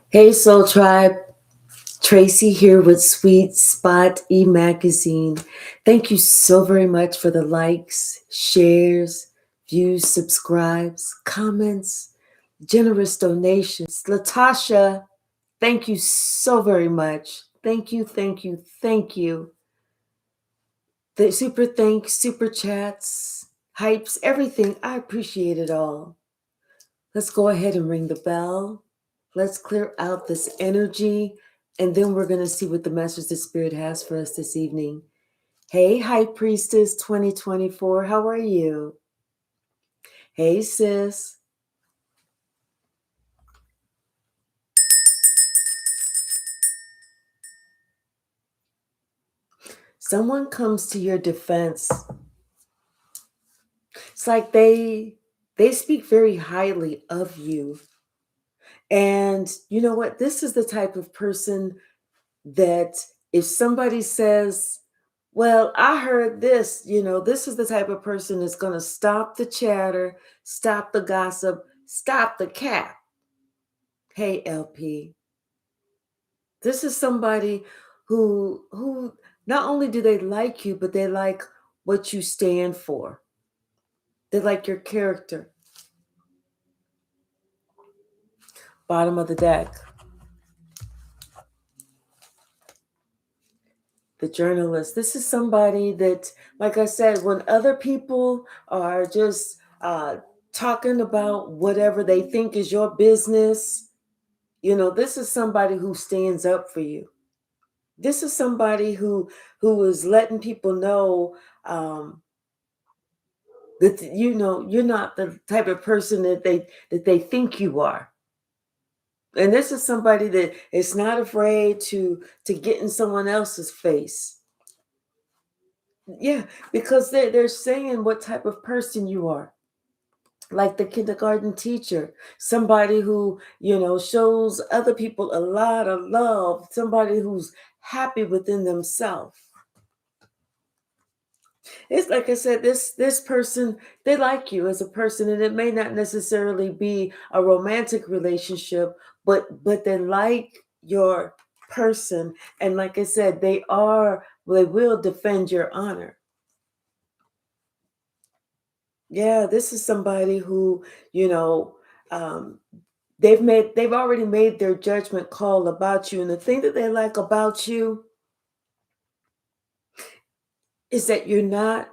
Hey Soul Tribe, Tracy here with Sweet Spot e-magazine. Thank you so very much for the likes, shares, views, subscribes, comments, generous donations. Latasha, thank you so very much. Thank you, thank you, thank you. The super thanks, super chats, hypes, everything. I appreciate it all. Let's go ahead and ring the bell. Let's clear out this energy, and then we're going to see what the message the Spirit has for us this evening. Hey, High Priestess 2024, how are you? Hey, sis. Someone comes to your defense. It's like they speak very highly of you. And you know what? This is the type of person that if somebody says, well, I heard this, this is the type of person that's going to stop the chatter, stop the gossip, stop the cap. Hey, LP, this is somebody who not only do they like you, but they like what you stand for. They like your character. Bottom of the deck. The journalist. This is somebody that, like I said, when other people are just talking about whatever they think is your business, this is somebody who stands up for you. This is somebody who is letting people know that you're not the type of person that they think you are. And this is somebody that is not afraid to get in someone else's face. Yeah, because they're saying what type of person you are. Like the kindergarten teacher, somebody who, shows other people a lot of love, somebody who's happy within themselves. It's like I said, this person, they like you as a person, and it may not necessarily be a romantic relationship, but they like your person. And like I said, they will defend your honor. Yeah, this is somebody who, um, they've already made their judgment call about you. And the thing that they like about you is that you're not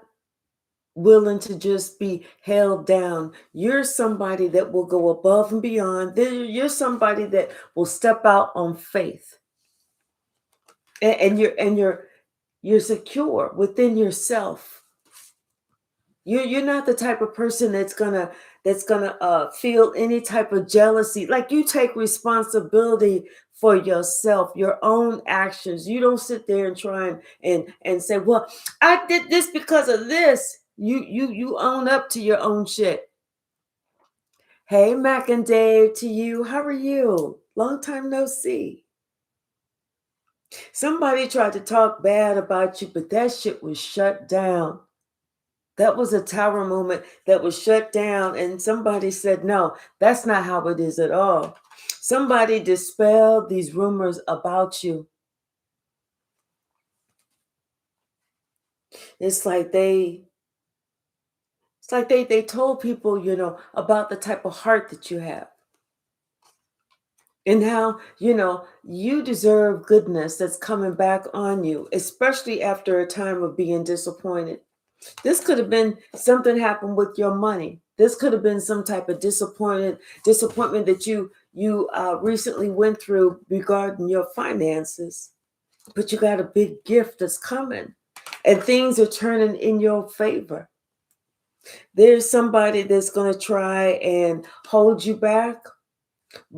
willing to just be held down. You're somebody that will go above and beyond. You're somebody that will step out on faith. And you're secure within yourself. You're not the type of person that's gonna feel any type of jealousy. Like, you take responsibility for yourself, your own actions. You don't sit there and try and say, well, I did this because of this. You own up to your own shit. Hey, Mac and Dave, to you. How are you? Long time no see. Somebody tried to talk bad about you, but that shit was shut down. That was a tower moment that was shut down, and somebody said, no, that's not how it is at all. Somebody dispelled these rumors about you. It's like they told people, about the type of heart that you have. And how, you deserve goodness that's coming back on you, especially after a time of being disappointed. This could have been something happened with your money. This could have been some type of disappointment that you recently went through regarding your finances. But you got a big gift that's coming, and things are turning in your favor. There's somebody that's going to try and hold you back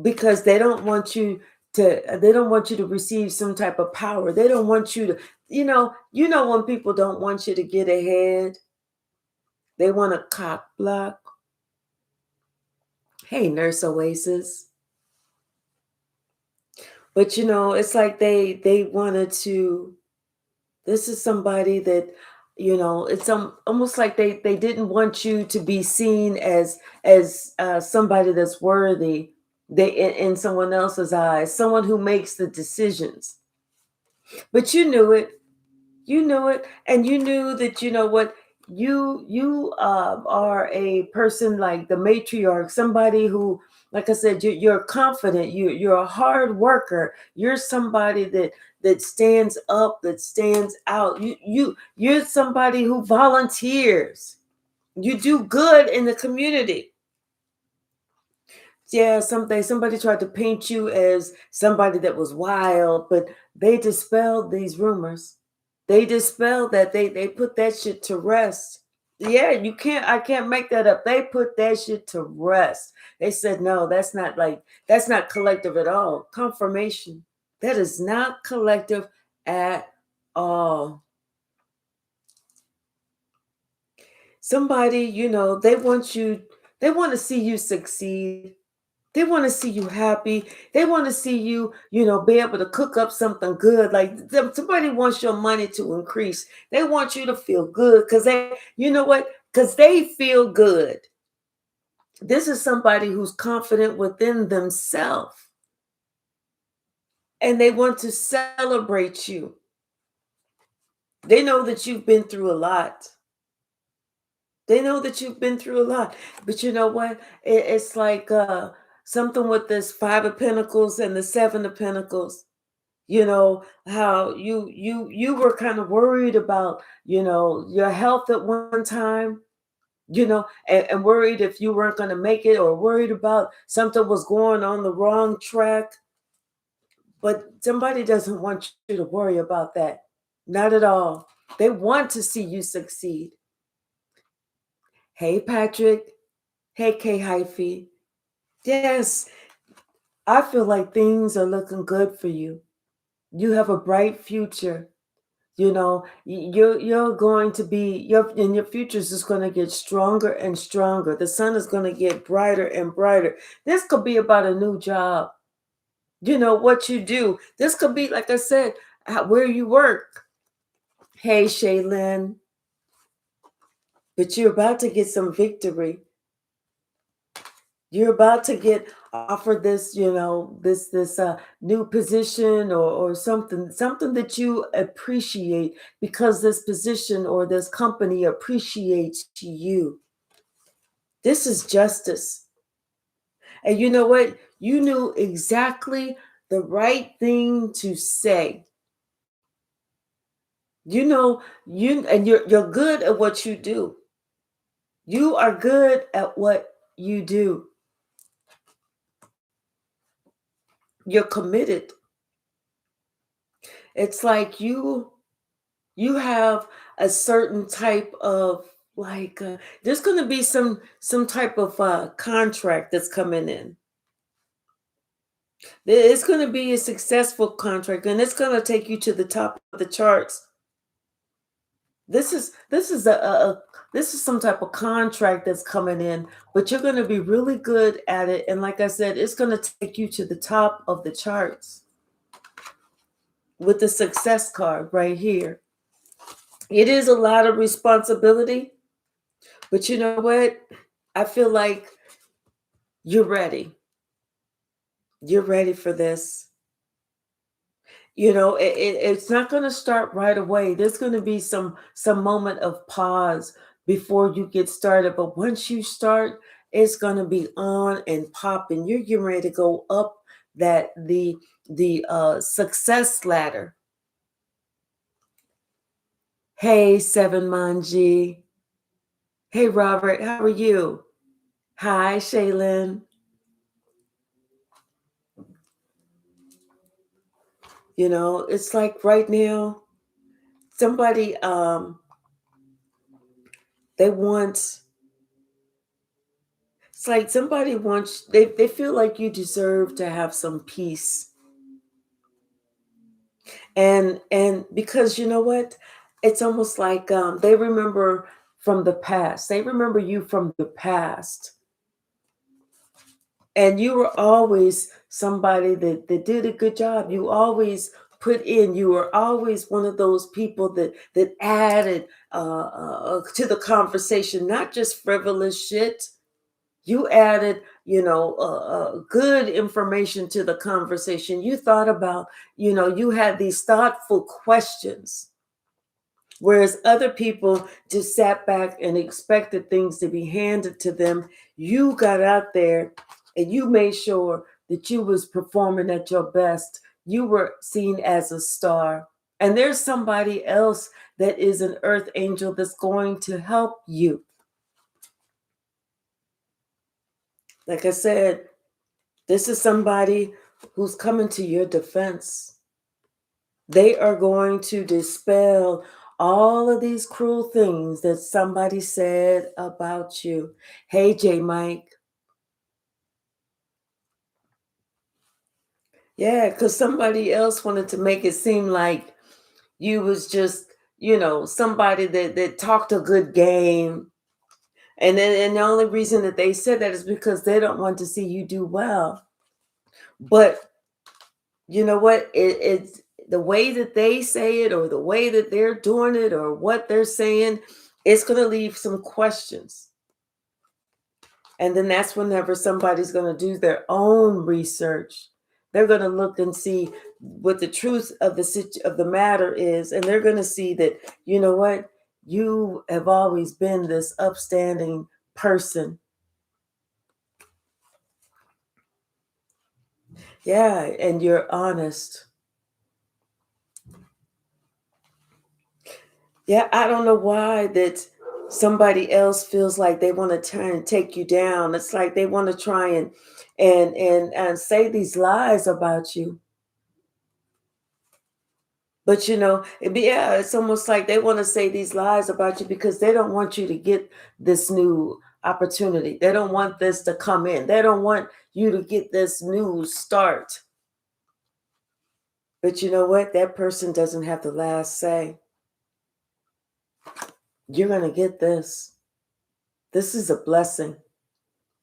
because they don't want you to receive some type of power. They don't want you to, when people don't want you to get ahead, they want to cock block. Hey, Nurse Oasis. But it's like they wanted to. This is somebody that, it's almost like they didn't want you to be seen as somebody that's worthy. They in someone else's eyes, someone who makes the decisions. But you knew it. You knew it, and you knew that, you know what, you are a person like the matriarch, somebody who, like I said, you're confident, you're a hard worker, you're somebody that stands up, that stands out. You're somebody who volunteers. You do good in the community. Yeah, somebody tried to paint you as somebody that was wild, but they dispelled these rumors. They dispelled that. They put that shit to rest. Yeah, I can't make that up. They put that shit to rest. They said, no, that's not collective at all. Confirmation. That is not collective at all. Somebody, they want to see you succeed. They want to see you happy. They want to see you, be able to cook up something good. Like somebody wants your money to increase. They want you to feel good because you know what? Because they feel good. This is somebody who's confident within themselves and they want to celebrate you. They know that you've been through a lot. They know that you've been through a lot. But you know what? It's like something with this Five of Pentacles and the Seven of Pentacles. How you were kind of worried about your health at one time, and worried if you weren't going to make it, or worried about something was going on the wrong track. But somebody doesn't want you to worry about that. Not at all. They want to see you succeed. Hey Patrick. Hey K Hypsee. Yes, I feel like things are looking good for you. You have a bright future. You're going to be your future is just going to get stronger and stronger. The sun is going to get brighter and brighter. This could be about a new job. What you do. This could be, like I said, where you work. Hey Shaylin. But you're about to get some victory. You're about to get offered this, this new position, or something that you appreciate, because this position or this company appreciates you. This is justice. And you know what? You knew exactly the right thing to say. You're good at what you do. You are good at what you do. You're committed. It's like you have a certain type of, like, there's going to be some type of contract that's coming in. It's going to be a successful contract, and it's going to take you to the top of the charts. This is some type of contract that's coming in, but you're going to be really good at it. And like I said, it's going to take you to the top of the charts with the success card right here. It is a lot of responsibility, but you know what? I feel like you're ready. You're ready for this. It's not going to start right away. There's going to be some moment of pause before you get started. But once you start, it's going to be on and popping. You're getting ready to go up the success ladder. Hey, Seven Manji. Hey, Robert. How are you? Hi, Shaylin. It's like right now, somebody they want it's like somebody wants they feel like you deserve to have some peace. And because you know what? It's almost like they remember from the past. They remember you from the past. And you were always somebody that did a good job. You always put in. You were always one of those people that added to the conversation, not just frivolous shit. You added, good information to the conversation. You thought about, you had these thoughtful questions. Whereas other people just sat back and expected things to be handed to them. You got out there and you made sure that you was performing at your best. You were seen as a star. And there's somebody else that is an earth angel that's going to help you. Like I said, this is somebody who's coming to your defense. They are going to dispel all of these cruel things that somebody said about you. Hey, J. Mike. Yeah, because somebody else wanted to make it seem like you was just, somebody that talked a good game. And the only reason that they said that is because they don't want to see you do well. But you know what? It's the way that they say it, or the way that they're doing it, or what they're saying, it's going to leave some questions. And then that's whenever somebody's going to do their own research. They're going to look and see what the truth of the matter is, and they're going to see that, you know what, you have always been this upstanding person. Yeah, and you're honest. Yeah, I don't know why that somebody else feels like they want to try and take you down. It's like they want to try and say these lies about you. But it's almost like they want to say these lies about you because they don't want you to get this new opportunity. They don't want this to come in. They don't want you to get this new start. But you know what? That person doesn't have the last say. You're going to get this. This is a blessing.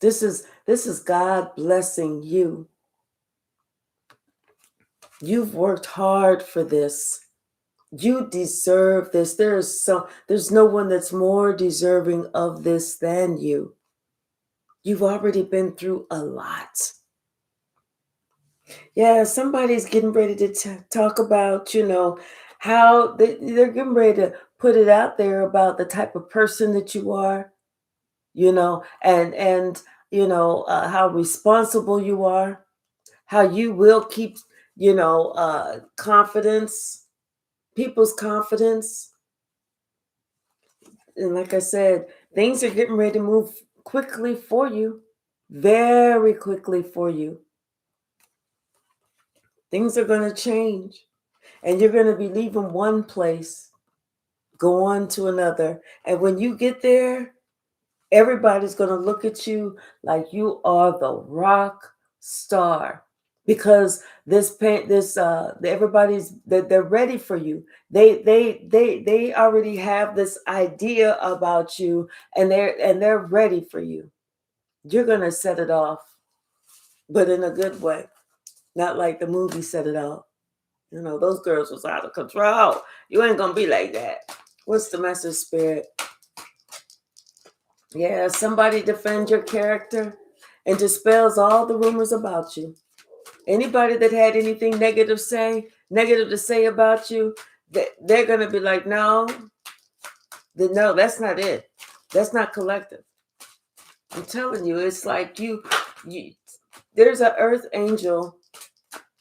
This is God blessing you. You've worked hard for this. You deserve this. There's no one that's more deserving of this than you. You've already been through a lot. Yeah, somebody's getting ready to talk about, how they're getting ready to put it out there about the type of person that you are, and how responsible you are, how you will keep, confidence, people's confidence. And like I said, things are getting ready to move quickly for you, very quickly for you. Things are going to change, and you're going to be leaving one place, going to another. And when you get there, everybody's going to look at you like you are the rock star, because everybody's they're ready for you. They already have this idea about you, and they're ready for you. You're going to set it off, but in a good way, not like the movie Set It Off. Those girls was out of control. You ain't going to be like that. What's the message, Spirit? Yeah, somebody defends your character and dispels all the rumors about you. Anybody that had anything negative to say about you, they're going to be like, no, that's not it. That's not collective. I'm telling you, it's like you there's an earth angel,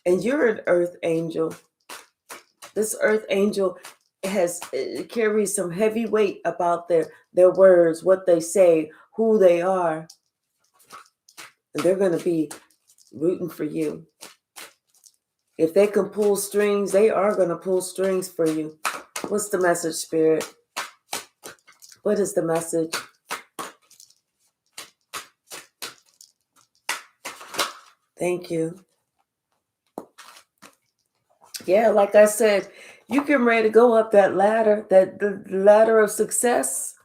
and you're an earth angel. This earth angel carries some heavy weight about their words, what they say, who they are. And they're going to be rooting for you. If they can pull strings, they are going to pull strings for you. What's the message, Spirit? What is the message? Thank you. Yeah, like I said, you get ready to go up that ladder, the ladder of success.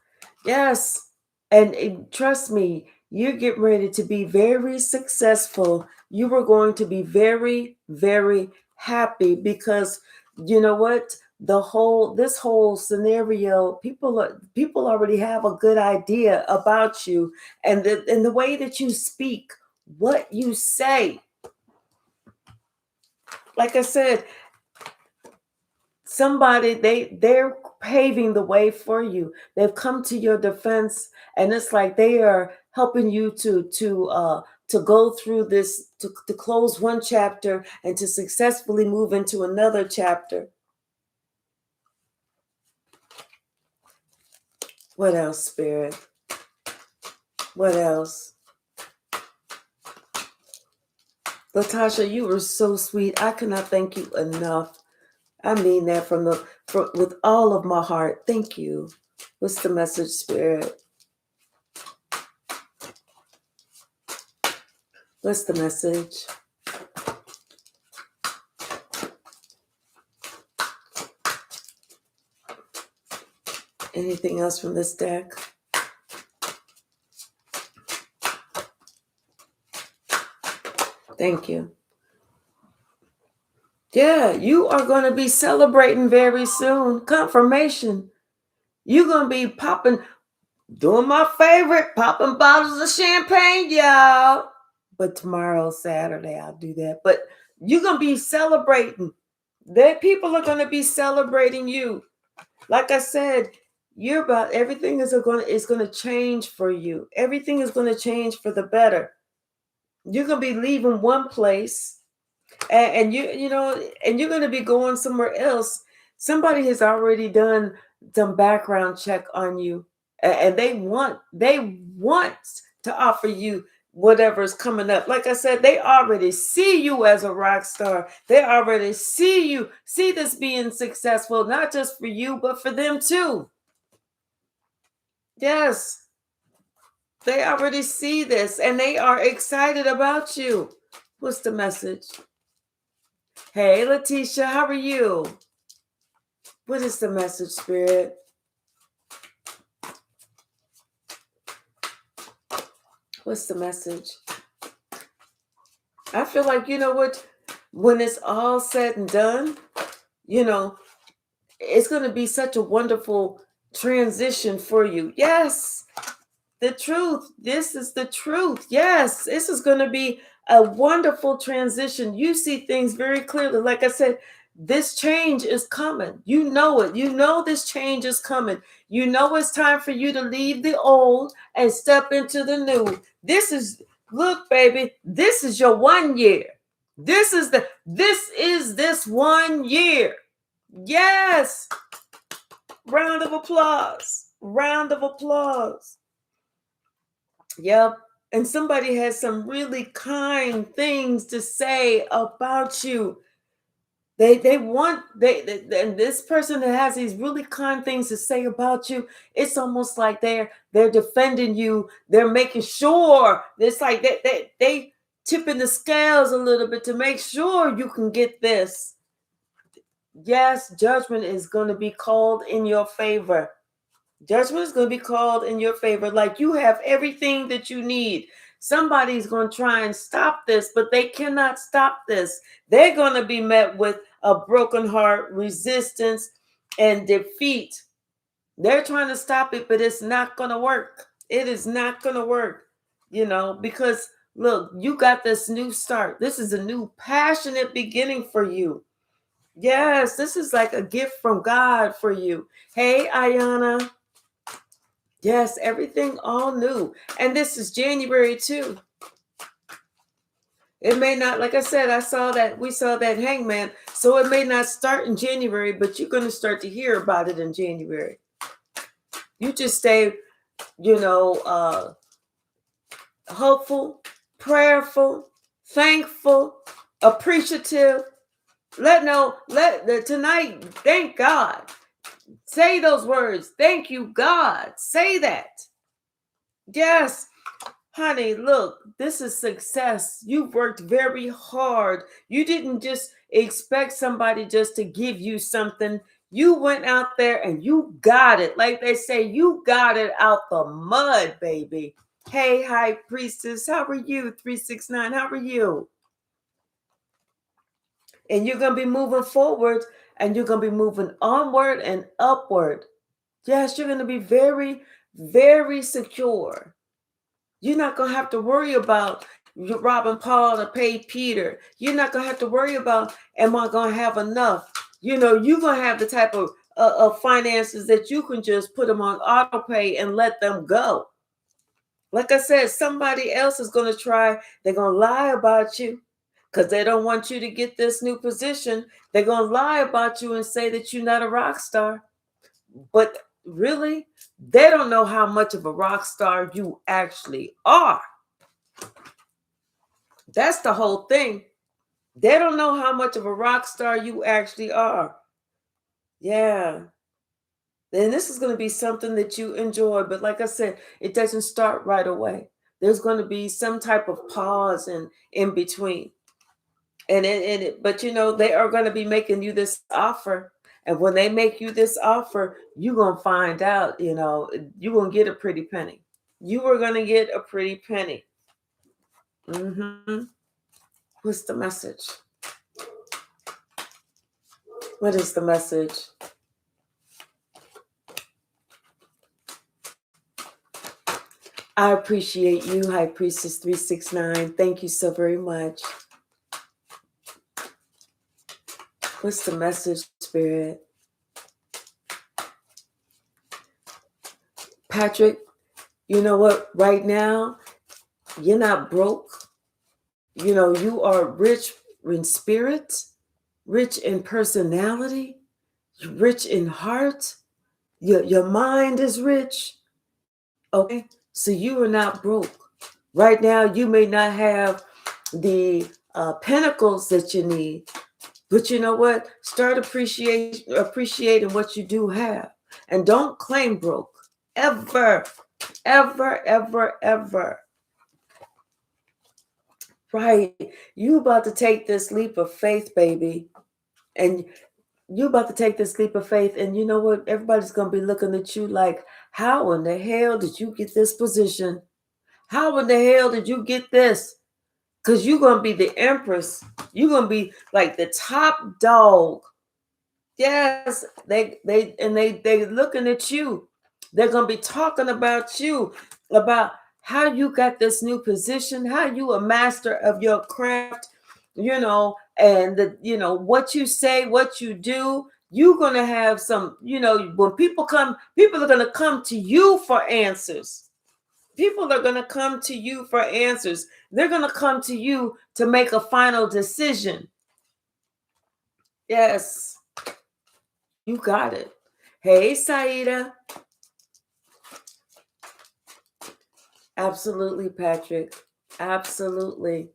Yes. And trust me, you're getting ready to be very successful. You are going to be very, very happy, because you know what? This whole scenario, people already have a good idea about you, and the way that you speak what you say. Like I said, somebody, they're paving the way for you. They've come to your defense, and it's like they are helping you to go through this, to close one chapter and to successfully move into another chapter. What else, Spirit? What else? Latasha, you were so sweet. I cannot thank you enough. I mean that with all of my heart. Thank you. What's the message, Spirit? What's the message? Anything else from this deck? Thank you. Yeah, you are going to be celebrating very soon. Confirmation. You're going to be doing my favorite, popping bottles of champagne, y'all. But tomorrow, Saturday, I'll do that. But you're going to be celebrating. People are going to be celebrating you. Like I said, everything is going to change for you. Everything is going to change for the better. You're going to be leaving one place, and you're going to be going somewhere else. Somebody has already done some background check on you, and they want to offer you whatever's coming up. Like I said, they already see you as a rock star. They already see this being successful, not just for you, but for them too. Yes. They already see this, and they are excited about you. What's the message? Hey, Letitia, how are you? What is the message, Spirit? What's the message? I feel like, you know what? When it's all said and done, it's going to be such a wonderful transition for you. Yes, the truth. This is the truth. Yes, this is going to be a wonderful transition. You see things very clearly. Like I said, this change is coming. You know it. You know this change is coming. You know it's time for you to leave the old and step into the new. Look, baby, this is your 1 year. This is this 1 year. Yes. Round of applause. Round of applause. Yep. And somebody has some really kind things to say about you. And this person that has these really kind things to say about you, it's almost like they're defending you. They're making sure. It's like they tipping the scales a little bit to make sure you can get this. Yes, judgment is going to be called in your favor. Judgment is going to be called in your favor. Like you have everything that you need. Somebody's going to try and stop this, but they cannot stop this. They're going to be met with a broken heart, resistance, and defeat. They're trying to stop it, but it's not going to work. It is not going to work, because look, you got this new start. This is a new passionate beginning for you. Yes, this is like a gift from God for you. Hey, Ayana. Yes, everything all new. And this is January too. It may not, like I said, we saw that hangman. So it may not start in January, but you're going to start to hear about it in January. You just stay, hopeful, prayerful, thankful, appreciative. Tonight, thank God. Say those words. Thank you, God. Say that. Yes. Honey, look, this is success. You've worked very hard. You didn't just expect somebody just to give you something. You went out there and you got it. Like they say, you got it out the mud, baby. Hey, High Priestess, how are you? 369, how are you? And you're going to be moving forward, and you're going to be moving onward and upward. Yes, you're going to be very, very secure. You're not going to have to worry about, you're robbing Paul to pay Peter. You're not going to have to worry about, am I going to have enough? You're going to have the type of finances that you can just put them on auto pay and let them go. Like I said, somebody else is going to try. They're going to lie about you because they don't want you to get this new position. They're going to lie about you and say that you're not a rock star. But really, they don't know how much of a rock star you actually are. That's the whole thing. They don't know how much of a rock star you actually are. Yeah. Then this is going to be something that you enjoy. But like I said, it doesn't start right away. There's going to be some type of pause in between. But they are going to be making you this offer. And when they make you this offer, you're going to find out, you're going to get a pretty penny. You are going to get a pretty penny. What's the message? What is the message? I appreciate you, High Priestess 369. Thank you so very much. What's the message, Spirit? Patrick, you know what? Right now, you're not broke. You are rich in spirit, rich in personality, rich in heart. Your mind is rich. Okay? So you are not broke. Right now, you may not have the pentacles that you need, but you know what? Start appreciating what you do have. And don't claim broke. Ever, ever, ever, ever. Right. You about to take this leap of faith, baby. And you about to take this leap of faith. And you know what? Everybody's going to be looking at you like, how in the hell did you get this position? How in the hell did you get this? Because you're going to be the empress. You're going to be like the top dog. Yes, they looking at you. They're going to be talking about you, about how you got this new position, how you a master of your craft, and what you say, what you do. You're going to have some, when people are going to come to you for answers. People are going to come to you for answers. They're going to come to you to make a final decision. Yes. You got it. Hey, Saida. Absolutely, Patrick. Absolutely.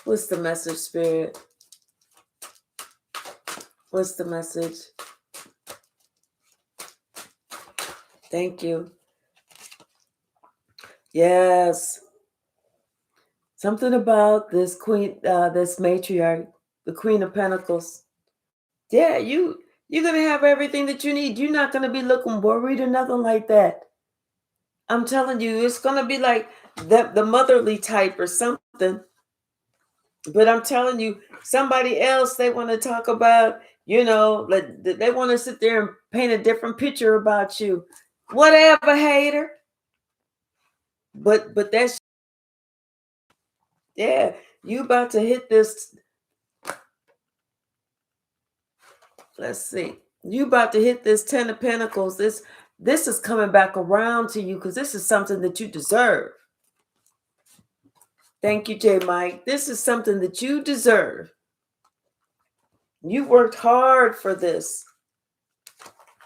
What's the message, Spirit? What's the message? Thank you. Yes. Something about this queen, this matriarch, the Queen of Pentacles. Yeah, you're going to have everything that you need. You're not going to be looking worried or nothing like that. I'm telling you, it's going to be like the motherly type or something. But I'm telling you, somebody else, they want to talk about, they want to sit there and paint a different picture about you. Whatever, hater. But that's, yeah, you about to hit this. Let's see. You about to hit this 10 of Pentacles. This is coming back around to you because this is something that you deserve. Thank you, J. Mike. This is something that you deserve. You worked hard for this.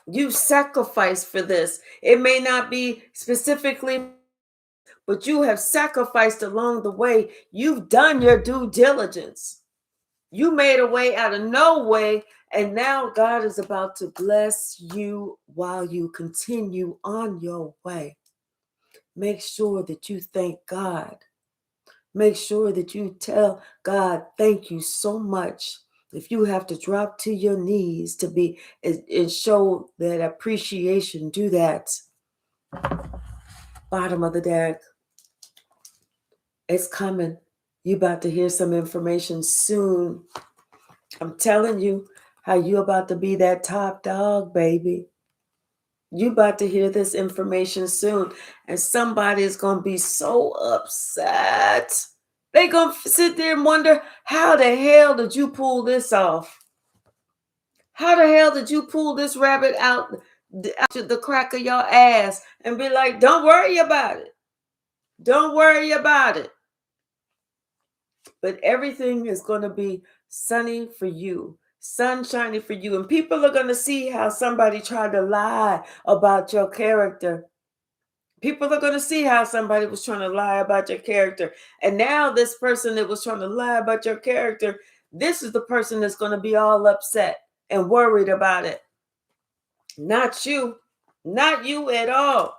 You sacrificed for this. It may not be specifically, but you have sacrificed along the way. You've done your due diligence. You made a way out of no way, and now God is about to bless you while you continue on your way. Make sure that you thank God. Make sure that you tell God, thank you so much. If you have to drop to your knees to be and show that appreciation, do that. Bottom of the deck. It's coming. You about to hear some information soon. I'm telling you how you about to be that top dog, baby. You about to hear this information soon, and somebody is going to be so upset. They going to sit there and wonder, how the hell did you pull this off? How the hell did you pull this rabbit out the crack of your ass and be like, don't worry about it. Don't worry about it. But everything is going to be sunny for you, sunshiny for you. And people are going to see how somebody tried to lie about your character. People are going to see how somebody was trying to lie about your character. And now this person that was trying to lie about your character, this is the person that's going to be all upset and worried about it. Not you. Not you at all.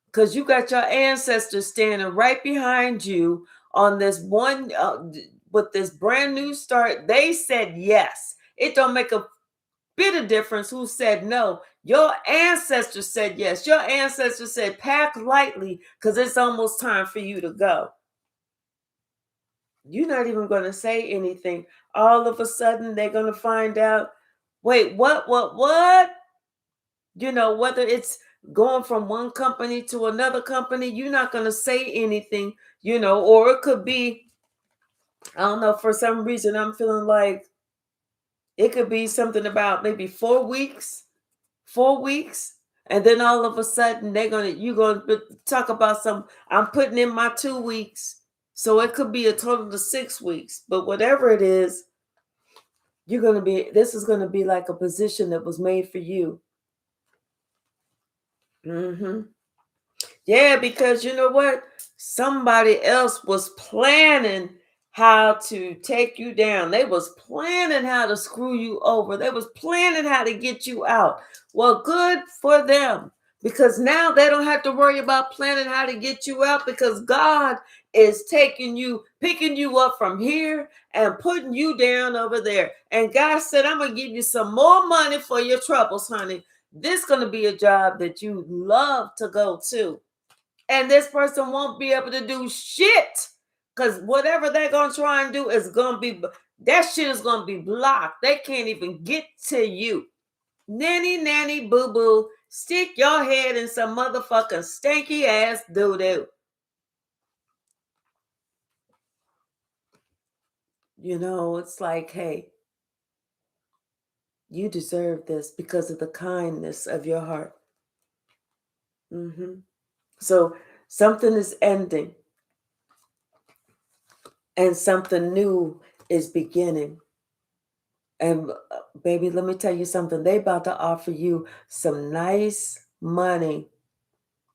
Because you got your ancestors standing right behind you on this one, with this brand new start. They said yes. It don't make a bit of difference who said no. Your ancestors said yes. Your ancestors said pack lightly because it's almost time for you to go. You're not even going to say anything. All of a sudden, they're going to find out, wait, what? You know, whether it's going from one company to another company, you're not going to say anything, you know, or it could be, I don't know, for some reason, I'm feeling like it could be something about maybe 4 weeks. 4 weeks, and then all of a sudden you're gonna talk about some, I'm putting in my 2 weeks, so it could be a total of 6 weeks. But whatever it is, this is gonna be like a position that was made for you. Yeah, because you know what, somebody else was planning how to take you down. They was planning how to screw you over. They was planning how to get you out. Well, good for them, because now they don't have to worry about planning how to get you out, because God is picking you up from here and putting you down over there. And God said, I'm going to give you some more money for your troubles, honey. This is going to be a job that you love to go to. And this person won't be able to do shit, because whatever they're going to try and do is going to be, that shit is going to be blocked. They can't even get to you. Nanny, boo-boo, stick your head in some motherfucking stanky ass doo-doo. You know, it's like, hey, you deserve this because of the kindness of your heart. So something is ending and something new is beginning. And baby, let me tell you something. They about to offer you some nice money.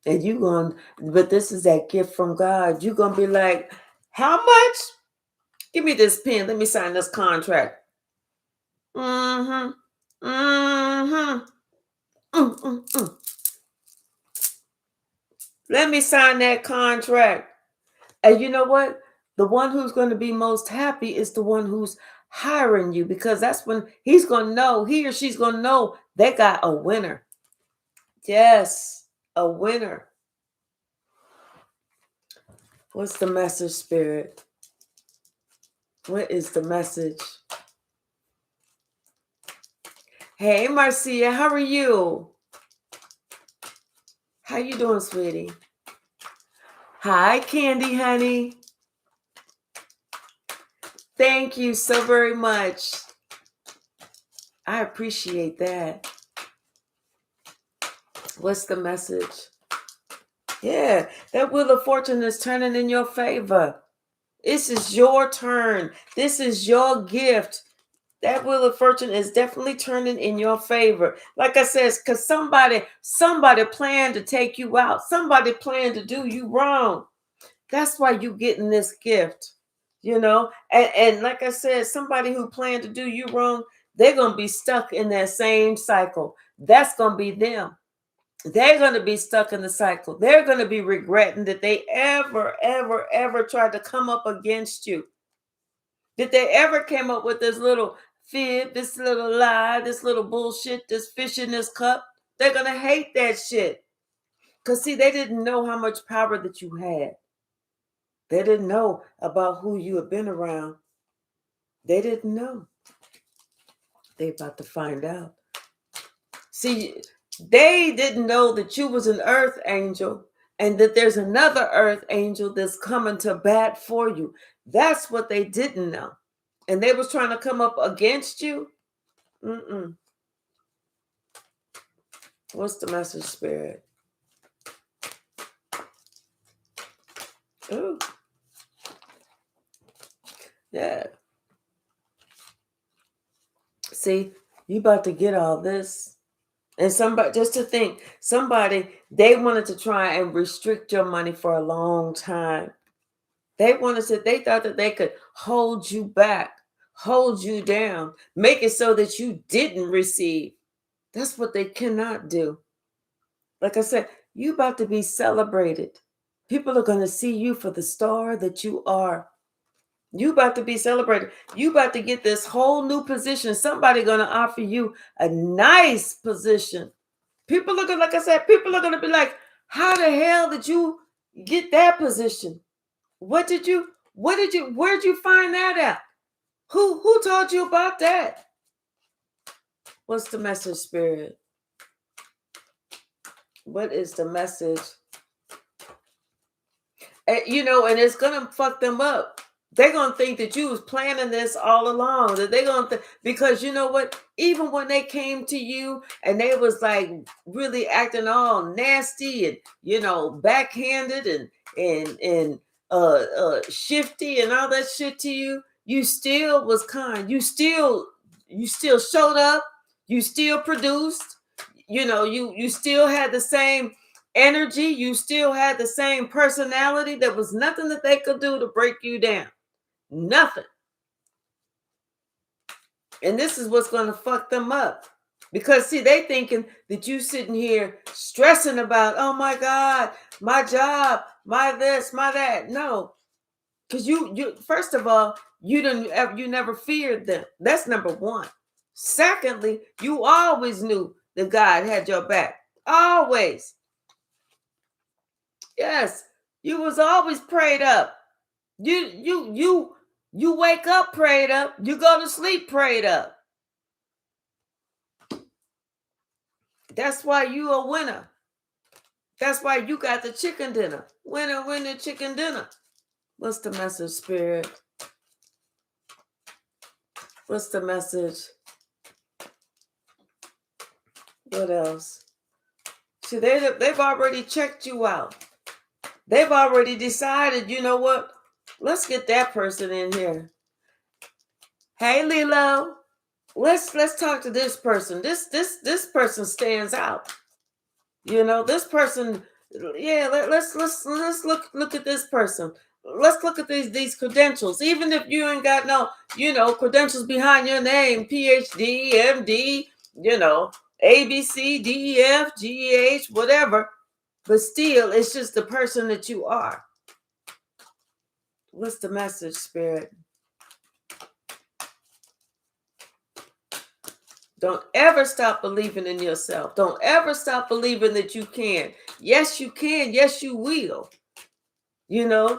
And but this is that gift from God. You're going to be like, how much? Give me this pen. Let me sign this contract. Let me sign that contract. And you know what? The one who's going to be most happy is the one who's hiring you, because that's when he or she's going to know they got a winner. Yes, a winner. What's the message, Spirit? What is the message? Hey, Marcia, how are you? How you doing, sweetie? Hi, Candy, honey. Thank you so very much. I appreciate that. What's the message? Yeah, that Wheel of Fortune is turning in your favor. This is your turn. This is your gift. That Wheel of Fortune is definitely turning in your favor. Like I said, because somebody planned to take you out. Somebody planned to do you wrong. That's why you getting this gift, you know. And like I said, somebody who planned to do you wrong, they're going to be stuck in that same cycle. That's going to be them. They're going to be stuck in the cycle. They're going to be regretting that they ever tried to come up against you. That they ever came up with this little fib, this little lie, this little bullshit, this fish in this cup. They're going to hate that shit. Because, see, they didn't know how much power that you had. They didn't know about who you had been around. They didn't know. They about to find out. See, They didn't know that you was an earth angel and that there's another earth angel that's coming to bat for you. That's what they didn't know. And they was trying to come up against you. Mm-mm. What's the message, Spirit? Ooh. Yeah. See, you about to get all this. And somebody, just to think, somebody, they wanted to try and restrict your money for a long time. They thought that they could hold you back, hold you down, make it so that you didn't receive. That's what they cannot do. Like I said, you about to be celebrated. People are going to see you for the star that you are. You about to be celebrated. You about to get this whole new position. Somebody going to offer you a nice position. People are going, like I said, people are going to be like, how the hell did you get that position? Where'd you find that out? Who told you about that? What's the message, Spirit? What is the message? And, and it's gonna fuck them up. They're gonna think that you was planning this all along. That they're gonna because you know what? Even when they came to you and they was like really acting all nasty and backhanded and shifty and all that shit to you, you still was kind. You still showed up. You still produced. You still had the same energy. You still had the same personality. There was nothing that they could do to break you down. Nothing. And this is what's going to fuck them up. Because see, they thinking that you sitting here stressing about, oh my God, my job, my this, my that. No. Because you first of all, you never feared them. That's number one. Secondly, you always knew that God had your back. Always. Yes, you was always prayed up. You wake up prayed up. You go to sleep prayed up. That's why you a winner. That's why you got the chicken dinner. Winner, winner, chicken dinner. What's the message, Spirit? What's the message? What else? See, they've already checked you out. They've already decided, you know what? Let's get that person in here. Hey, Lilo. Let's talk to this person. This person stands out. This person. Yeah, let's look at this person. Let's look at these credentials. Even if you ain't got no credentials behind your name, PhD, MD, ABC, DEF, GEH, whatever. But still, it's just the person that you are. What's the message, Spirit? Don't ever stop believing in yourself. Don't ever stop believing that you can. Yes, you can. Yes, you will.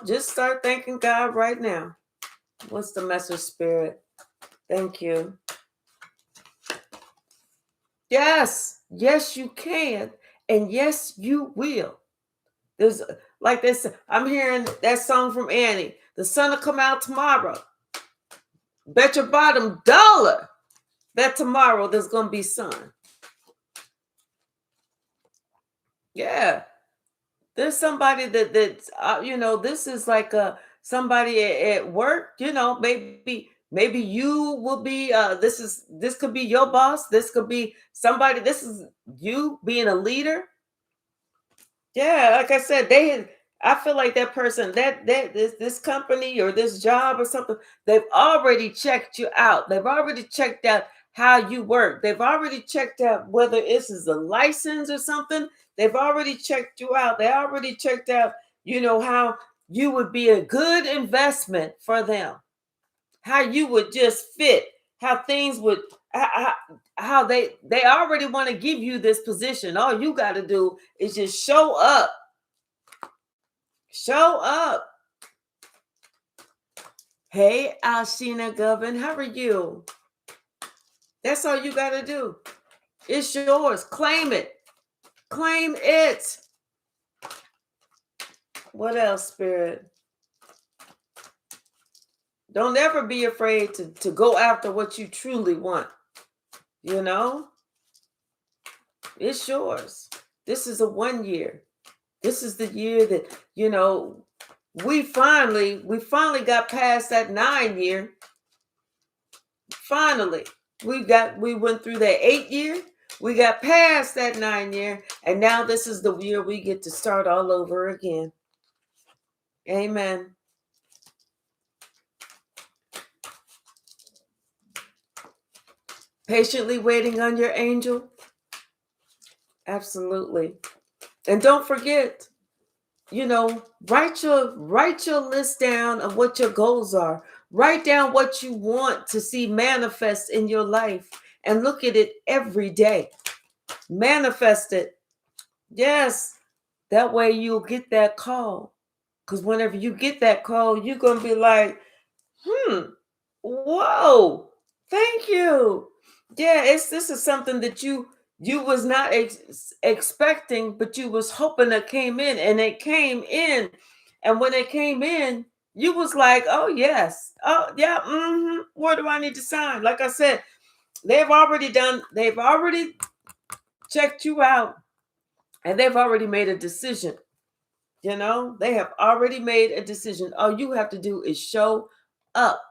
Just start thanking God right now. What's the message, Spirit? Thank you. Yes. Yes, you can. And yes, you will. There's like this. I'm hearing that song from Annie. The sun will come out tomorrow. Bet your bottom dollar that tomorrow there's going to be sun. Yeah. There's somebody that this is like somebody at work, maybe you will be this could be your boss, this could be somebody, this is you being a leader. Yeah, like I said, I feel like that person, this company or this job or something, they've already checked you out. They've already checked out how you work. They've already checked out whether this is a license or something. They've already checked you out. They already checked out, how you would be a good investment for them, how you would just fit, how things would, how they already want to give you this position. All you got to do is just show up. Show up. Hey, Alshina Govern, how are you? That's all you got to do. It's yours. Claim it. Claim it. What else, Spirit? Don't ever be afraid to go after what you truly want. You know? It's yours. This is a 1 year. This is the year that, we finally got past that 9 year. Finally. We went through that 8 year. We got past that 9 year. And now this is the year we get to start all over again. Amen. Patiently waiting on your angel. Absolutely. And don't forget, write your list down of what your goals are. Write down what you want to see manifest in your life and look at it every day. Manifest it. Yes. That way you'll get that call. Because whenever you get that call, you're going to be like, whoa, thank you. Yeah, this is something that you was not expecting, but you was hoping that came in, and it came in. And when it came in, you was like, oh yes, oh yeah, where do I need to sign? Like I said, they've already checked you out, and they've already made a decision. They have already made a decision. All you have to do is show up.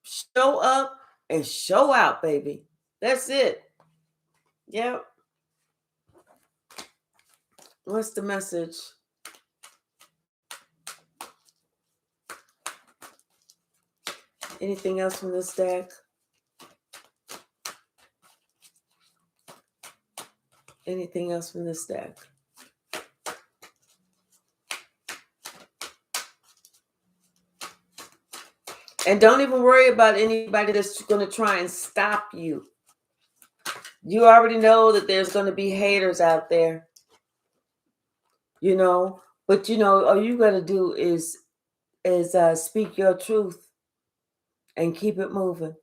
Show up and show out, baby. That's it. Yep. What's the message? Anything else from this deck? Anything else from this deck? And don't even worry about anybody that's going to try and stop you. You already know that there's going to be haters out there. But all you got to do is speak your truth and keep it moving.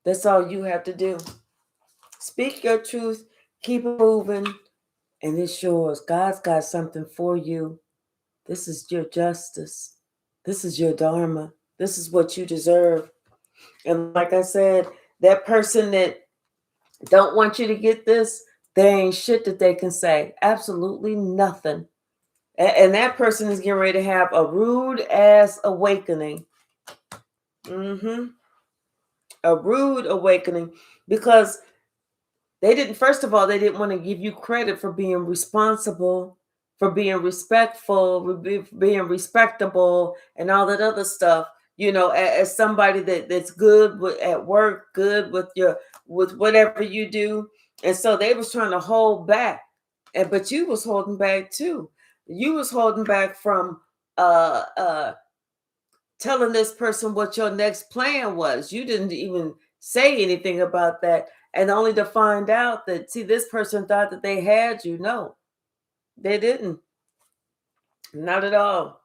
That's all you have to do. Speak your truth, keep it moving, and it's yours. God's got something for you. This is your justice. This is your dharma. This is what you deserve. And like I said, that person that don't want you to get this, there ain't shit that they can say. Absolutely nothing. And that person is getting ready to have a rude ass awakening. A rude awakening, because they didn't want to give you credit for being responsible, for being respectful, being respectable, and all that other stuff. As somebody that's good at work, good with whatever you do. And so they was trying to hold back. But you was holding back too. You was holding back from telling this person what your next plan was. You didn't even say anything about that. And only to find out that, see, this person thought that they had you. No, they didn't. Not at all.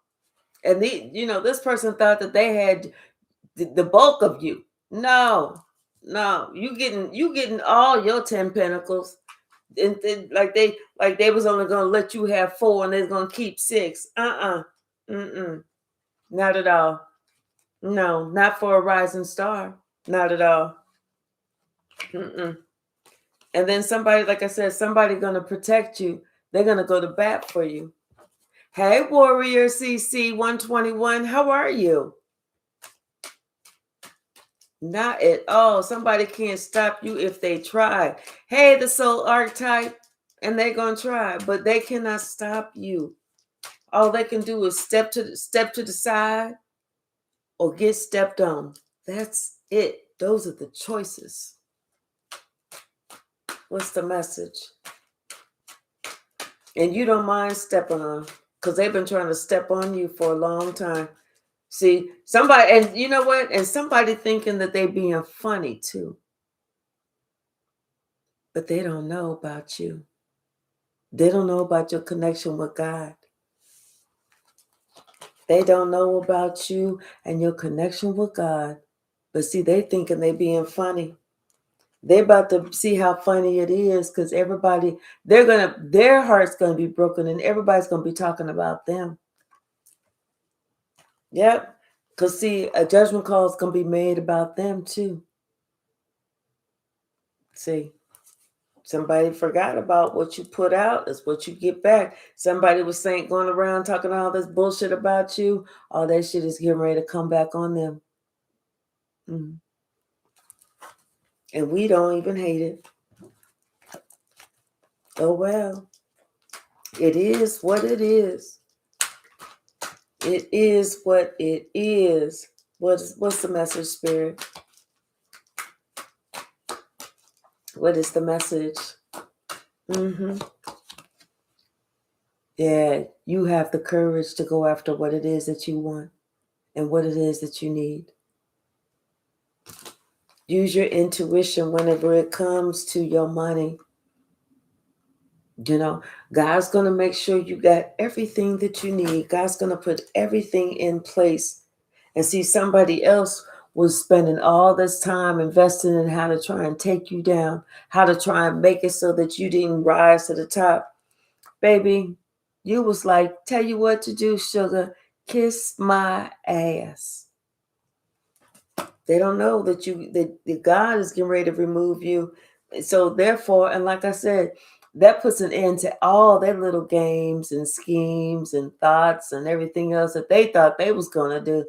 And this person thought that they had the bulk of you. No, you getting all your 10 pentacles. And like they was only gonna let you have 4 and they're gonna keep 6. Not at all. No, not for a rising star. Not at all. And then somebody, like I said, somebody gonna protect you. They're gonna go to bat for you. Hey, Warrior CC 121, how are you? Not at all. Somebody can't stop you if they try. Hey, the soul archetype, and they're gonna try, but they cannot stop you. All they can do is step to the side or get stepped on. That's it. Those are the choices. What's the message? And you don't mind stepping on, because they've been trying to step on you for a long time. See, somebody, and you know what? And somebody thinking that they being funny too. But they don't know about you. They don't know about your connection with God. They don't know about you and your connection with God. But see, they thinking they being funny. They're about to see how funny it is because everybody, their heart's gonna be broken and everybody's gonna be talking about them. Yep. Because see, a judgment call is gonna be made about them too. See, somebody forgot about what you put out is what you get back. Somebody was saying, going around talking all this bullshit about you. All that shit is getting ready to come back on them. Mm. And we don't even hate it. Oh well. It is what it is. It is what it is. What's the message, Spirit? What is the message? Mm-hmm. Yeah, you have the courage to go after what it is that you want and what it is that you need. Use your intuition whenever it comes to your money. You know, God's going to make sure you got everything that you need. God's going to put everything in place. And see, somebody else was spending all this time investing in how to try and take you down, how to try and make it so that you didn't rise to the top. Baby, you was like, tell you what to do, sugar, kiss my ass. They don't know that God is getting ready to remove you. So therefore, and like I said, that puts an end to all their little games and schemes and thoughts and everything else that they thought they was gonna do.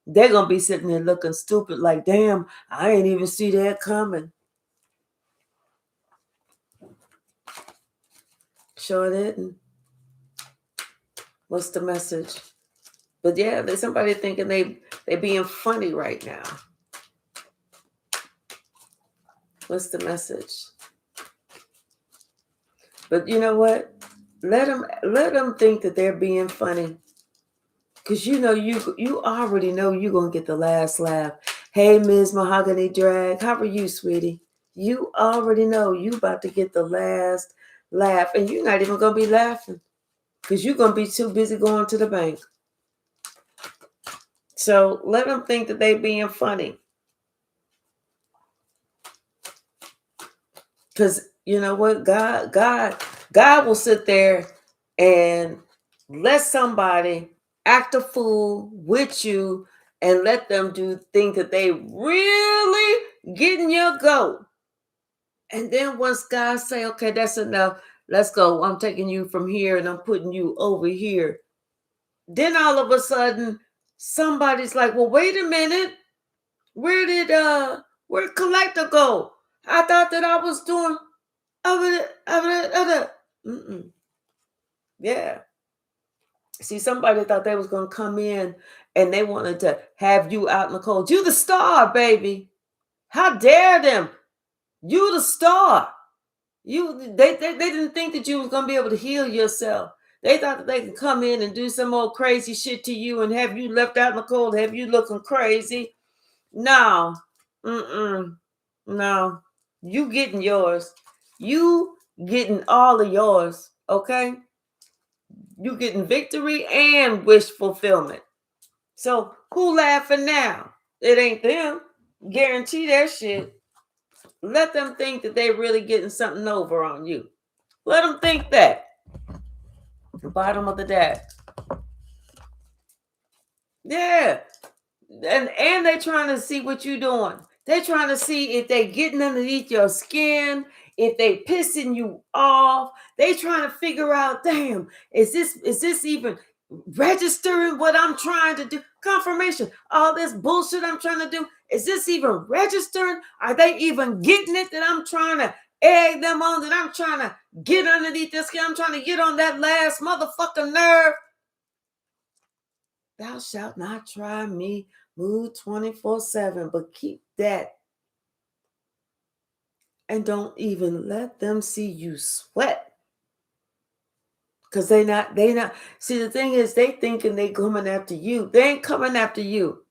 They're gonna be sitting there looking stupid, like, damn, I ain't even see that coming. Sure didn't. What's the message? But yeah, there's somebody thinking they being funny right now. What's the message? But you know what? Let them think that they're being funny. Because you already know you're going to get the last laugh. Hey, Ms. Mahogany Drag, how are you, sweetie? You already know you about to get the last laugh. And you're not even going to be laughing. Because you're going to be too busy going to the bank. So let them think that they're being funny. Because you know what? God will sit there and let somebody act a fool with you and let them think that they really getting your goat. And then once God say, okay, that's enough, let's go. I'm taking you from here and I'm putting you over here. Then all of a sudden, somebody's like, well, wait a minute. Where'd collector go? I thought that I was doing Mm-mm. Yeah. See, somebody thought they was going to come in and they wanted to have you out in the cold. You the star, baby. How dare them? You the star. They didn't think that you was going to be able to heal yourself. They thought that they could come in and do some old crazy shit to you and have you left out in the cold, have you looking crazy. No. Mm-mm. No. You getting yours. You getting all of yours. Okay? You getting victory and wish fulfillment. So who laughing now? It ain't them. Guarantee that shit. Let them think that they really getting something over on you. Let them think that. The bottom of the deck. Yeah. And they trying to see what you doing. They trying to see if they getting underneath your skin, if they pissing you off. They trying to figure out, damn, is this even registering what I'm trying to do? Confirmation. All this bullshit I'm trying to do, is this even registering? Are they even getting it that I'm trying to egg them on, that I'm trying to get underneath their skin? I'm trying to get on that last motherfucking nerve. Thou shalt not try me, move 24/7, but keep that. And don't even let them see you sweat. Because they not. See, the thing is, they thinking they coming after you. They ain't coming after you.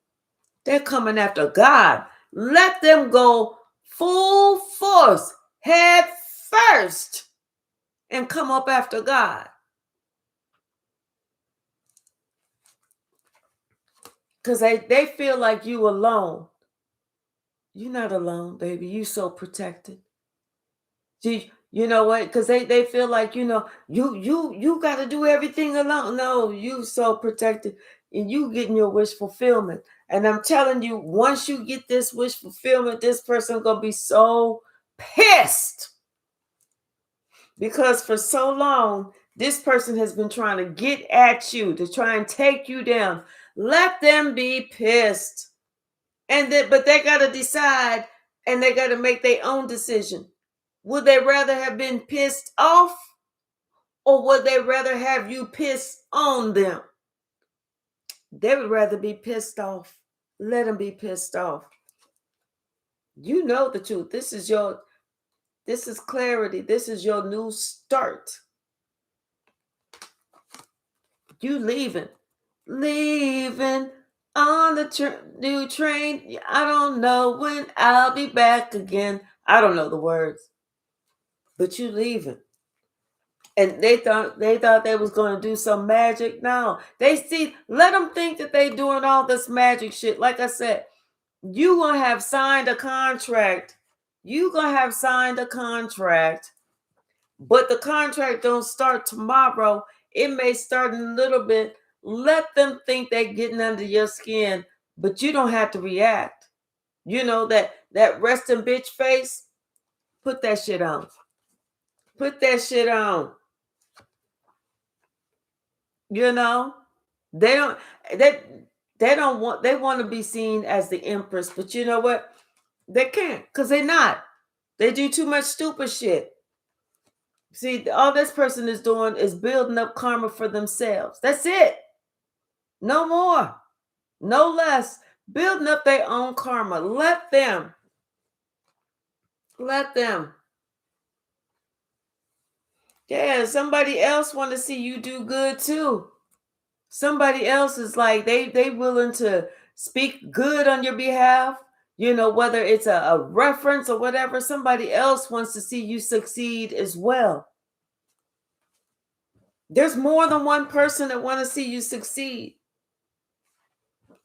They're coming after God. Let them go full force, head first, and come up after God. Because they feel like you alone. You're not alone, baby. You so protected. You know what? Because they feel like, you got to do everything alone. No, you so protected, and you getting your wish fulfillment. And I'm telling you, once you get this wish fulfillment, this person gonna be so pissed, because for so long this person has been trying to get at you to try and take you down. Let them be pissed, but they got to decide, and they got to make their own decision. Would they rather have been pissed off, or would they rather have you pissed on them? They would rather be pissed off. Let them be pissed off. You know the truth. This is clarity. This is your new start. You leaving on the new train. I don't know when I'll be back again. I don't know the words, but you leaving. And they thought they was going to do some magic. No, let them think that they doing all this magic shit. Like I said, you gonna have signed a contract. But the contract don't start tomorrow. It may start in a little bit. Let them think they're getting under your skin, but you don't have to react. You know that resting bitch face. Put that shit on. Put that shit on. You know, they want to be seen as the empress, but you know what? They can't, because they're not. They do too much stupid shit. See, all this person is doing is building up karma for themselves. That's it. No more, no less. Building up their own karma. Let them. Yeah, somebody else want to see you do good too. Somebody else is like, they willing to speak good on your behalf, whether it's a reference or whatever. Somebody else wants to see you succeed as well. There's more than one person that want to see you succeed.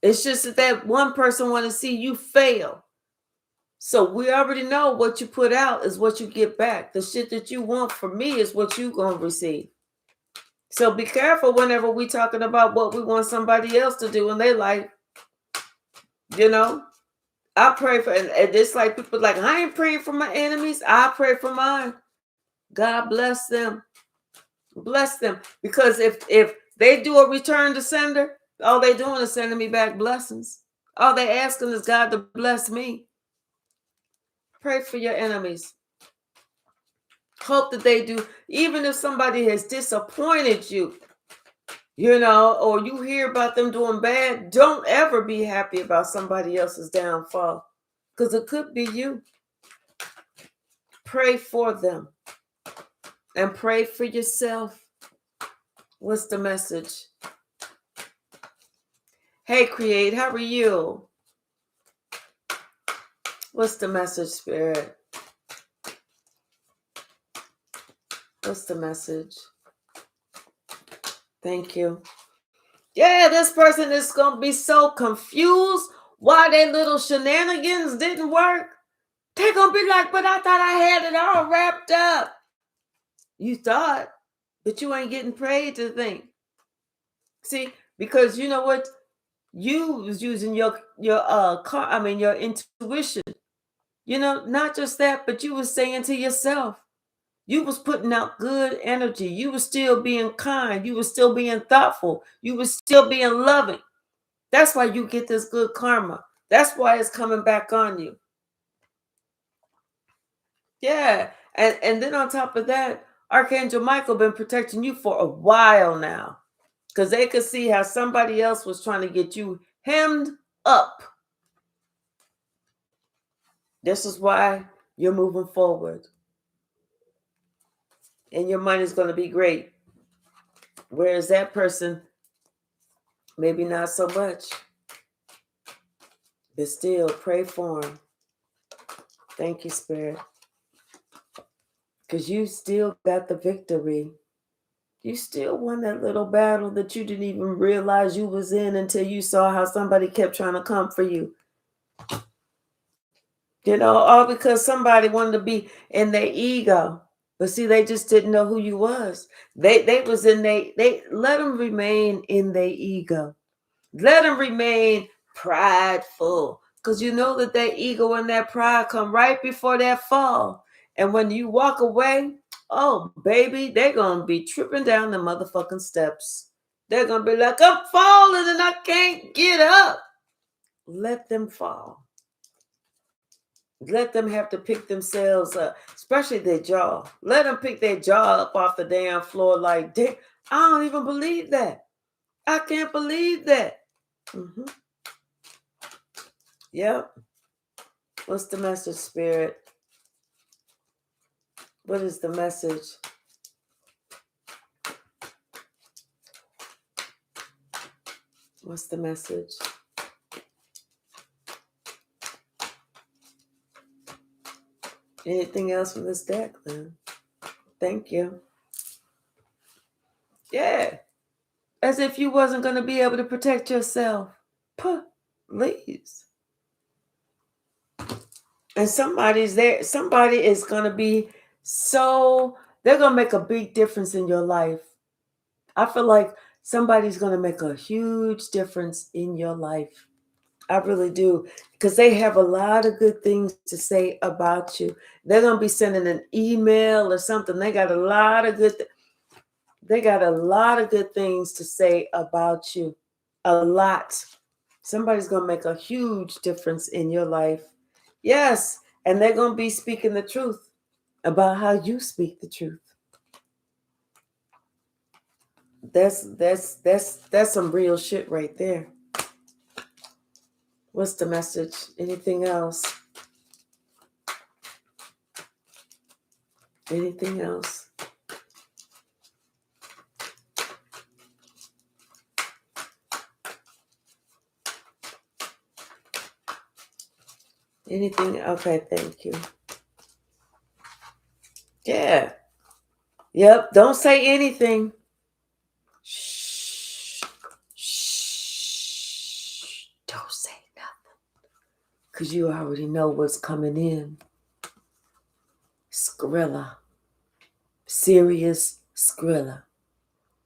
It's just that one person want to see you fail. So we already know what you put out is what you get back. The shit that you want from me is what you gonna receive. So be careful whenever we talking about what we want somebody else to do in their life. I pray for, and it's like people like, I ain't praying for my enemies. I pray for mine. God bless them. Bless them. Because if they do a return to sender, all they doing is sending me back blessings. All they asking is God to bless me. Pray for your enemies. Hope that they do. Even if somebody has disappointed you, or you hear about them doing bad, don't ever be happy about somebody else's downfall, because it could be you. Pray for them and pray for yourself. What's the message? Hey, Create, how are you? What's the message, Spirit? What's the message? Thank you. Yeah, this person is going to be so confused why their little shenanigans didn't work. They're going to be like, but I thought I had it all wrapped up. You thought, but you ain't getting paid to think. See, because you know what? You was using your intuition. Not just that, but you was saying to yourself, you was putting out good energy. You was still being kind. You was still being thoughtful. You was still being loving. That's why you get this good karma. That's why it's coming back on you. Yeah. And then on top of that, Archangel Michael been protecting you for a while now, because they could see how somebody else was trying to get you hemmed up. This is why you're moving forward. And your money is going to be great. Whereas that person, maybe not so much. But still, pray for him. Thank you, Spirit. Because you still got the victory. You still won that little battle that you didn't even realize you was in until you saw how somebody kept trying to come for you. All because somebody wanted to be in their ego. But see, they just didn't know who you was. They was in they let them remain in their ego. Let them remain prideful. Because you know that their ego and that pride come right before that fall. And when you walk away, oh baby, they're gonna be tripping down the motherfucking steps. They're gonna be like, I'm falling and I can't get up. Let them fall. Let them have to pick themselves up, especially their jaw. Let them pick their jaw up off the damn floor like, damn, I don't even believe that. I can't believe that. Mm-hmm. Yep. What's the message, Spirit? What is the message? What's the message? Anything else from this deck, then? Thank you. Yeah. As if you wasn't going to be able to protect yourself. Please. And somebody's there. Somebody is going to be they're going to make a big difference in your life. I feel like somebody's going to make a huge difference in your life. I really do. Because they have a lot of good things to say about you. They're going to be sending an email or something. They got a lot of good things to say about you. A lot. Somebody's going to make a huge difference in your life. Yes. And they're going to be speaking the truth about how you speak the truth. That's some real shit right there. What's the message? Anything else? Anything else? Anything? Okay, thank you. Yeah. Yep, don't say anything. Shh. Shh. Don't say nothing. Because you already know what's coming in. Skrilla. Serious Skrilla.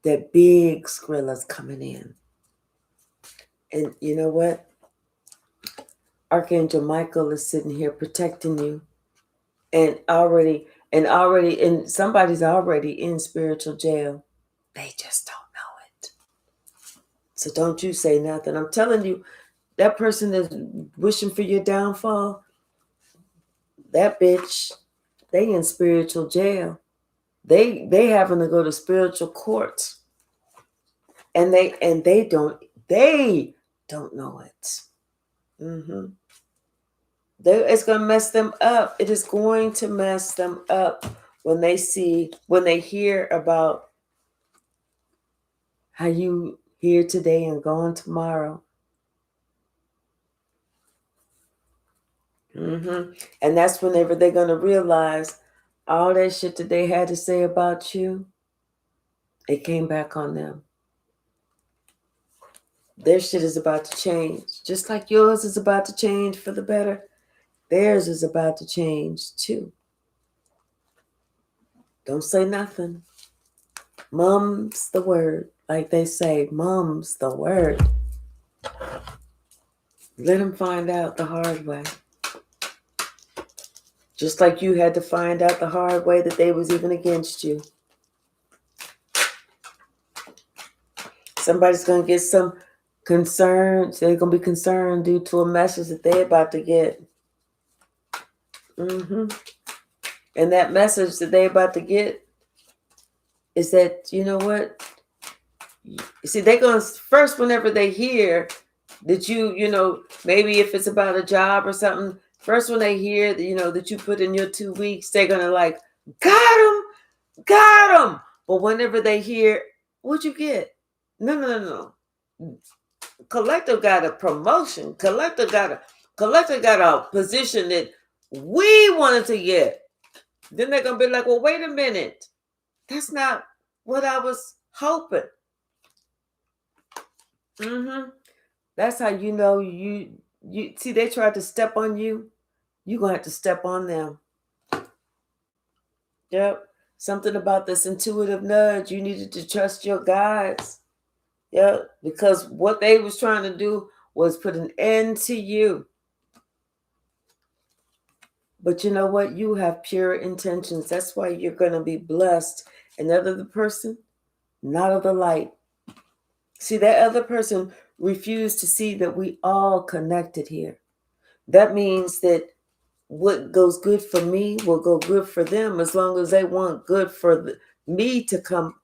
That big Skrilla's coming in. And you know what? Archangel Michael is sitting here protecting you. And somebody's already in spiritual jail. They just don't know it. So don't you say nothing. I'm telling you, that person that's wishing for your downfall, that bitch, they in spiritual jail. They having to go to spiritual courts. And they don't know it. Mm-hmm. It's going to mess them up. It is going to mess them up when they hear about how you here today and gone tomorrow. Mm-hmm. And that's whenever they're going to realize all that shit that they had to say about you, it came back on them. Their shit is about to change. Just like yours is about to change for the better, theirs is about to change too. Don't say nothing. Mum's the word. Like they say, mum's the word. Let them find out the hard way. Just like you had to find out the hard way that they was even against you. Somebody's going to get some concerns. They're going to be concerned due to a message that they're about to get. Mm-hmm. And that message that they're about to get is that, you know what? See, they're going to, first, whenever they hear that you maybe if it's about a job or something, first when they hear that, that you put in your 2 weeks, they're going to like, got him. But whenever they hear, what'd you get? No. Collective got a promotion. Collective got a position that we wanted to get. Then they're going to be like, well, wait a minute. That's not what I was hoping. Mm-hmm. That's how you know you see they tried to step on you you're going to have to step on them. Yep. Something about this intuitive nudge. You needed to trust your guides. Yep. Because what they was trying to do was put an end to you. But you know what? You have pure intentions. That's why you're going to be blessed. And that other person, not of the light. See, that other person refused to see that we all connected here. That means that what goes good for me will go good for them as long as they want good for me to come,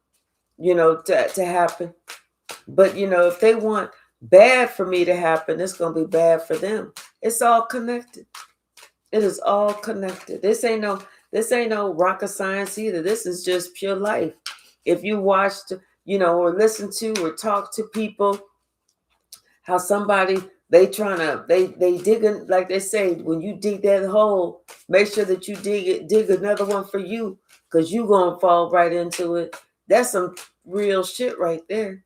to happen. But, if they want bad for me to happen, it's going to be bad for them. It's all connected. It is all connected. This ain't no rocket science either. This is just pure life. If you watched, or listen to or talk to people, how somebody they digging, like they say, when you dig that hole, make sure that you dig another one for you, because you gonna fall right into it. That's some real shit right there.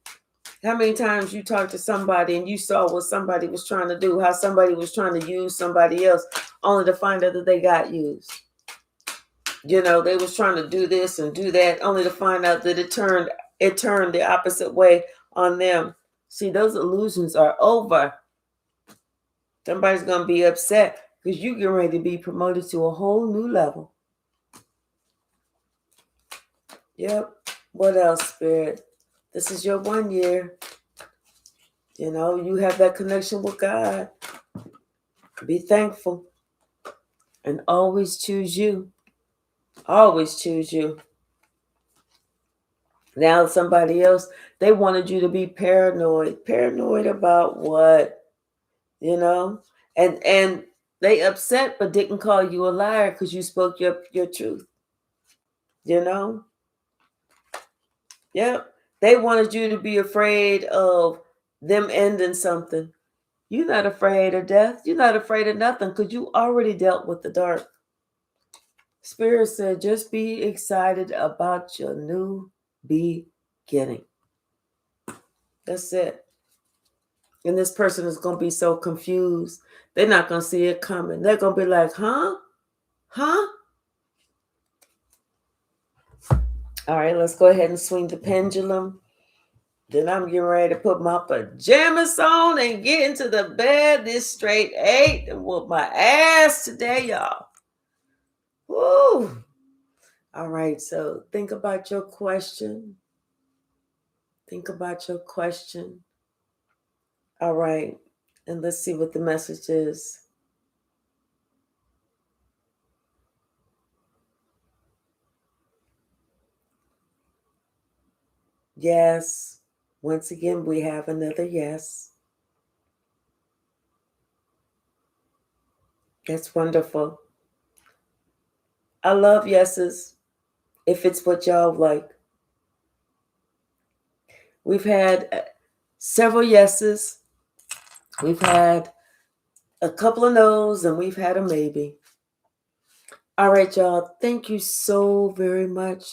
How many times you talked to somebody and you saw what somebody was trying to do, how somebody was trying to use somebody else, only to find out that they got used. They was trying to do this and do that, only to find out that it turned the opposite way on them. See, those illusions are over. Somebody's going to be upset because you get ready to be promoted to a whole new level. Yep. What else, Spirit? This is your 1 year. You have that connection with God. Be thankful. And always choose you. Always choose you. Now somebody else, they wanted you to be paranoid. Paranoid about what? And they upset but didn't call you a liar because you spoke your truth. Yep. They wanted you to be afraid of them ending something. You're not afraid of death. You're not afraid of nothing because you already dealt with the dark. Spirit said, just be excited about your new beginning. That's it. And this person is going to be so confused. They're not going to see it coming. They're going to be like, huh? Huh? All right, let's go ahead and swing the pendulum. Then I'm getting ready to put my pajamas on and get into the bed this straight 8 and whoop my ass today, y'all. Woo! All right, so think about your question. Think about your question. All right, and let's see what the message is. Yes. Once again, we have another yes. That's wonderful. I love yeses if it's what y'all like. We've had several yeses. We've had a couple of no's, and we've had a maybe. All right, y'all. Thank you so very much.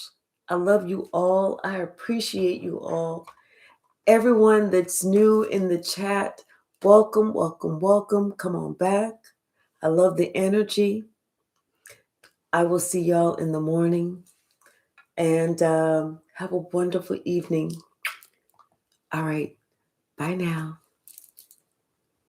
I love you all. I appreciate you all. Everyone that's new in the chat, welcome, welcome, welcome. Come on back. I love the energy. I will see y'all in the morning. And have a wonderful evening. All right. Bye now.